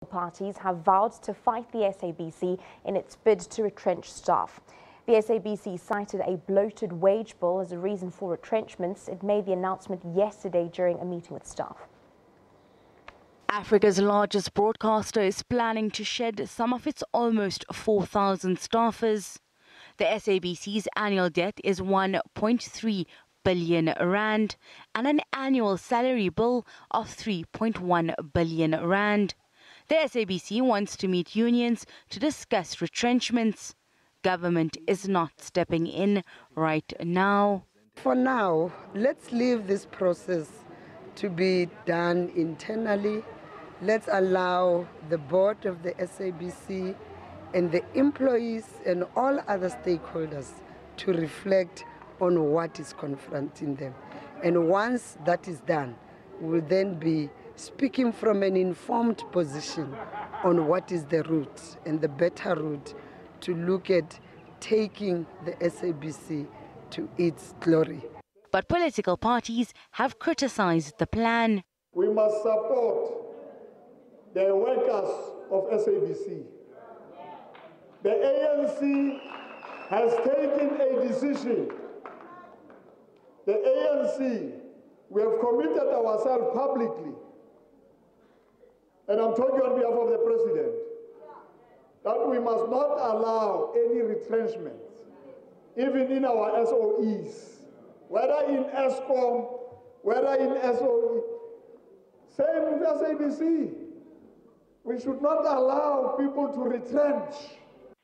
Parties have vowed to fight the SABC in its bid to retrench staff. The SABC cited a bloated wage bill as a reason for retrenchments. It made the announcement yesterday during a meeting with staff. Africa's largest broadcaster is planning to shed some of its almost 4,000 staffers. The SABC's annual debt is 1.3 billion rand and an annual salary bill of 3.1 billion rand. The SABC wants to meet unions to discuss retrenchments. Government is not stepping in right now. For now, let's leave this process to be done internally. Let's allow the board of the SABC and the employees and all other stakeholders to reflect on what is confronting them. And once that is done, we'll then be speaking from an informed position on what is the route and the better route to look at taking the SABC to its glory. But political parties have criticized the plan. We must support the workers of SABC. The ANC has taken a decision. The ANC, we have committed ourselves publicly, and I'm talking on behalf of the President, that we must not allow any retrenchments, even in our SOEs, whether in ESCOM, whether in SOE. Same with SABC. We should not allow people to retrench.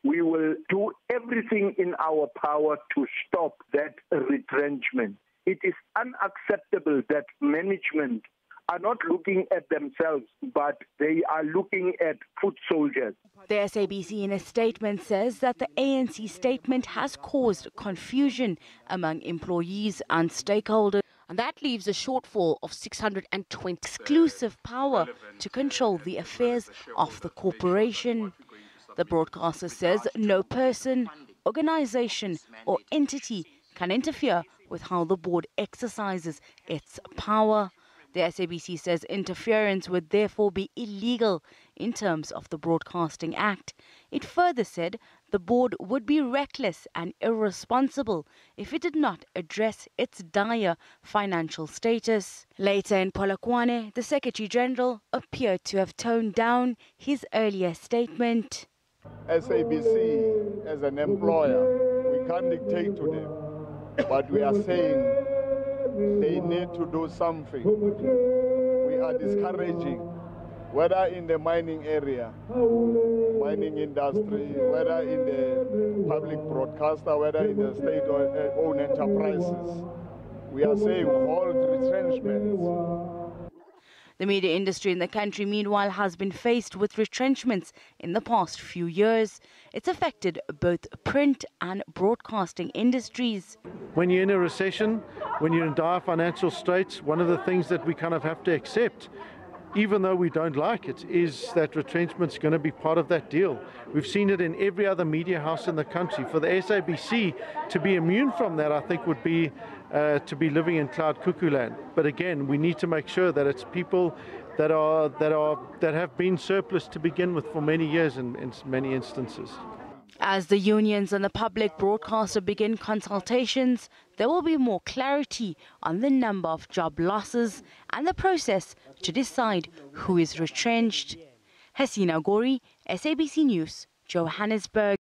We will do everything in our power to stop that retrenchment. It is unacceptable that management are not looking at themselves, but they are looking at foot soldiers. The SABC in a statement says that the ANC statement has caused confusion among employees and stakeholders, and that leaves a shortfall of 620 exclusive power to control the affairs of the corporation. The broadcaster says no person, organization or entity can interfere with how the board exercises its power. The SABC says interference would therefore be illegal in terms of the Broadcasting Act. It further said the board would be reckless and irresponsible if it did not address its dire financial status. Later in Polokwane, the Secretary General appeared to have toned down his earlier statement. SABC, as an employer, we can't dictate to them, but we are saying they need to do something. We are discouraging, whether in the mining area, mining industry, whether in the public broadcaster, whether in the state-owned enterprises. We are saying hold retrenchments. The media industry in the country, meanwhile, has been faced with retrenchments in the past few years. It's affected both print and broadcasting industries. When you're in a recession, when you're in dire financial straits, one of the things that we kind of have to accept, even though we don't like it, is that retrenchment's going to be part of that deal. We've seen it in every other media house in the country. For the SABC to be immune from that, I think, would be to be living in cloud cuckoo land. But again, we need to make sure that it's people that have been surplus to begin with for many years in many instances. As the unions and the public broadcaster begin consultations, there will be more clarity on the number of job losses and the process to decide who is retrenched. Hasina Gori, SABC News, Johannesburg.